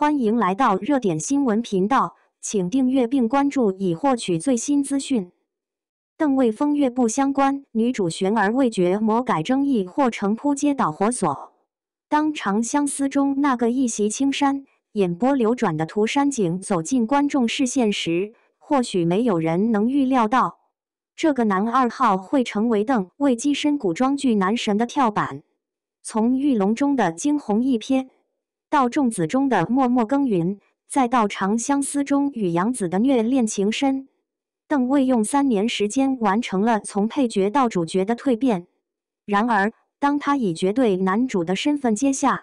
欢迎来到热点新闻频道，请订阅并关注以获取最新资讯。邓为风月不相关，女主悬而未决，魔改争议或成扑街导火索。当《长相思》中那个一袭青衫、眼波流转的涂山璟走进观众视线时，或许没有人能预料到，这个男二号会成为邓为跻身古装剧男神的跳板。从《玉龙》中的惊鸿一瞥，到《仲子》中的默默耕耘，再到《长相思》中与杨紫的虐恋情深，邓为用3年时间完成了从配角到主角的蜕变。然而，当他以绝对男主的身份接下《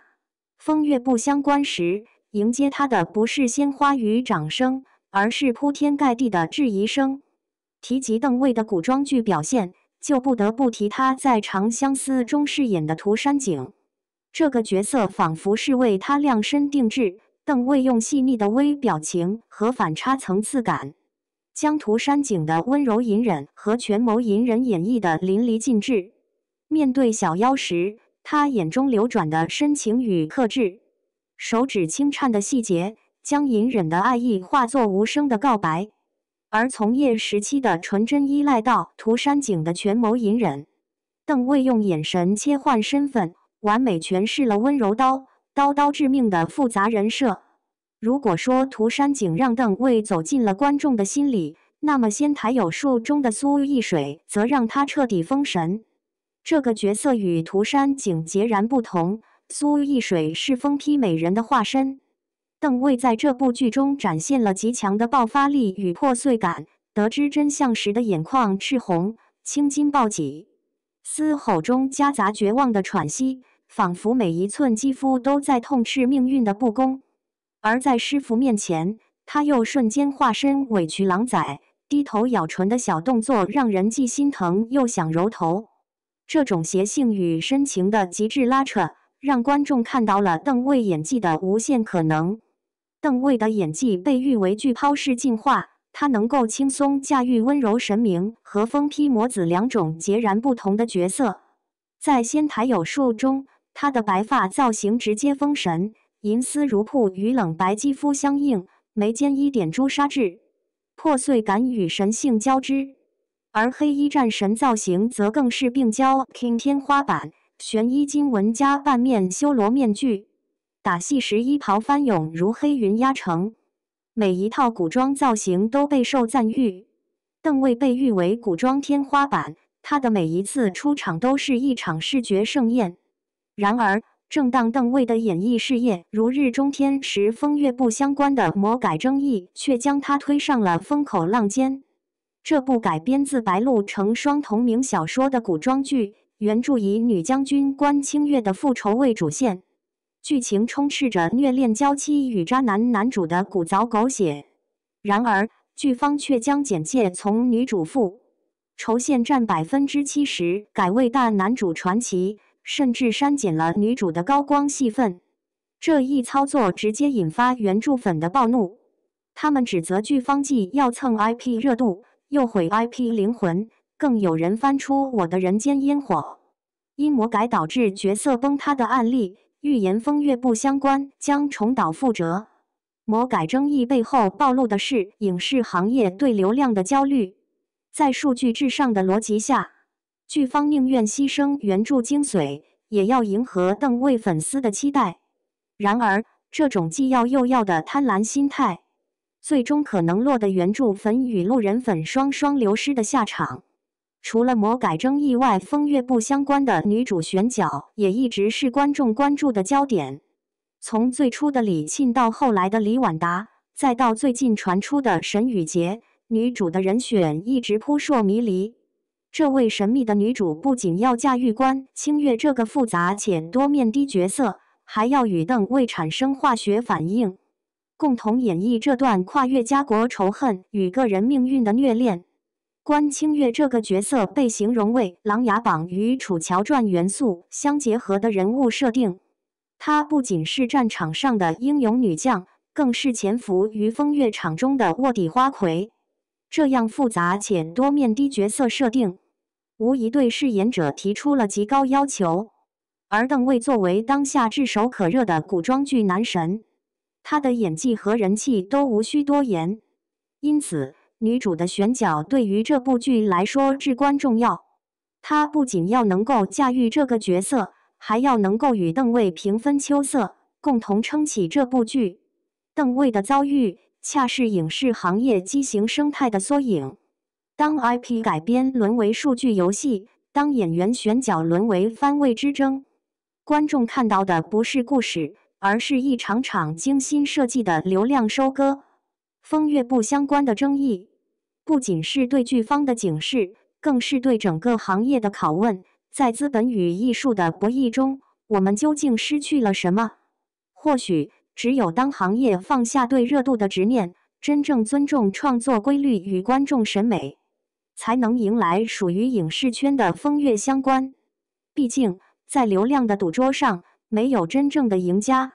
风月不相关》时，迎接他的不是鲜花与掌声，而是铺天盖地的质疑声。提及邓为的古装剧表现，就不得不提他在《长相思》中饰演的涂山璟。这个角色仿佛是为他量身定制，邓为用细腻的微表情和反差层次感，将涂山璟的温柔隐忍和权谋隐忍演绎得淋漓尽致。面对小妖时，他眼中流转的深情与克制，手指轻颤的细节，将隐忍的爱意化作无声的告白。而从叶时期的纯真依赖到涂山璟的权谋隐忍，邓为用眼神切换身份，完美诠释了温柔刀致命的复杂人设。如果说涂山璟让邓为走进了观众的心里，那么仙台有树中的苏易水则让他彻底封神。这个角色与涂山璟截然不同，苏易水是疯批美人的化身，邓为在这部剧中展现了极强的爆发力与破碎感，得知真相时的眼眶赤红，青筋暴起，嘶吼中夹杂绝望的喘息，仿佛每一寸肌肤都在痛斥命运的不公。而在师傅面前，他又瞬间化身委屈狼崽，低头咬唇的小动作让人既心疼又想揉头。这种邪性与深情的极致拉扯，让观众看到了邓为演技的无限可能。邓为的演技被誉为剧抛式进化，他能够轻松驾驭温柔神明和疯批魔子2种截然不同的角色。在仙台有树中，他的白发造型直接封神，银丝如瀑与冷白肌肤相映，眉间一点朱砂痣，破碎感与神性交织。而黑衣战神造型则更是病娇 King 天花板，玄衣金纹加半面修罗面具，打戏时衣袍翻涌如黑云压城，每一套古装造型都备受赞誉。邓为被誉为古装天花板，他的每一次出场都是一场视觉盛宴。然而，正当邓为的演艺事业如日中天时，风月不相关的魔改争议却将他推上了风口浪尖。这部改编自白鹿成双同名小说的古装剧，原著以女将军关清月的复仇为主线，剧情充斥着虐恋娇妻与渣男男主的古早狗血。然而，剧方却将简介从女主复仇线占70%改为大男主传奇，甚至删减了女主的高光戏份。这一操作直接引发原著粉的暴怒，他们指责剧方既要蹭 IP 热度，又毁 IP 灵魂，更有人翻出我的人间烟火因魔改导致角色崩塌的案例，预言风月不相关将重蹈覆辙。魔改争议背后暴露的是影视行业对流量的焦虑。在数据至上的逻辑下，剧方宁愿牺牲原著精髓，也要迎合邓为粉丝的期待。然而，这种既要又要的贪婪心态，最终可能落得原著粉与路人粉双双流失的下场。除了魔改争议外，风月不相关的女主选角也一直是观众关注的焦点。从最初的李沁到后来的李婉达，再到最近传出的沈雨洁，女主的人选一直扑朔迷离。这位神秘的女主不仅要驾驭关清月这个复杂且多面的角色，还要与邓为产生化学反应，共同演绎这段跨越家国仇恨与个人命运的虐恋。关清月这个角色被形容为《琅琊榜》与《楚乔传》元素相结合的人物设定。她不仅是战场上的英勇女将，更是潜伏于风月场中的卧底花魁。这样复杂且多面的角色设定，无疑对饰演者提出了极高要求。而邓为作为当下炙手可热的古装剧男神，她的演技和人气都无需多言。因此，女主的选角对于这部剧来说至关重要。她不仅要能够驾驭这个角色，还要能够与邓为平分秋色，共同撑起这部剧。邓为的遭遇，恰是影视行业畸形生态的缩影。当 IP 改编沦为数据游戏，当演员选角沦为番位之争，观众看到的不是故事，而是一场场精心设计的流量收割。风月不相关的争议，不仅是对剧方的警示，更是对整个行业的拷问。在资本与艺术的博弈中，我们究竟失去了什么？或许，只有当行业放下对热度的执念，真正尊重创作规律与观众审美，才能迎来属于影视圈的风月相关。毕竟，在流量的赌桌上，没有真正的赢家。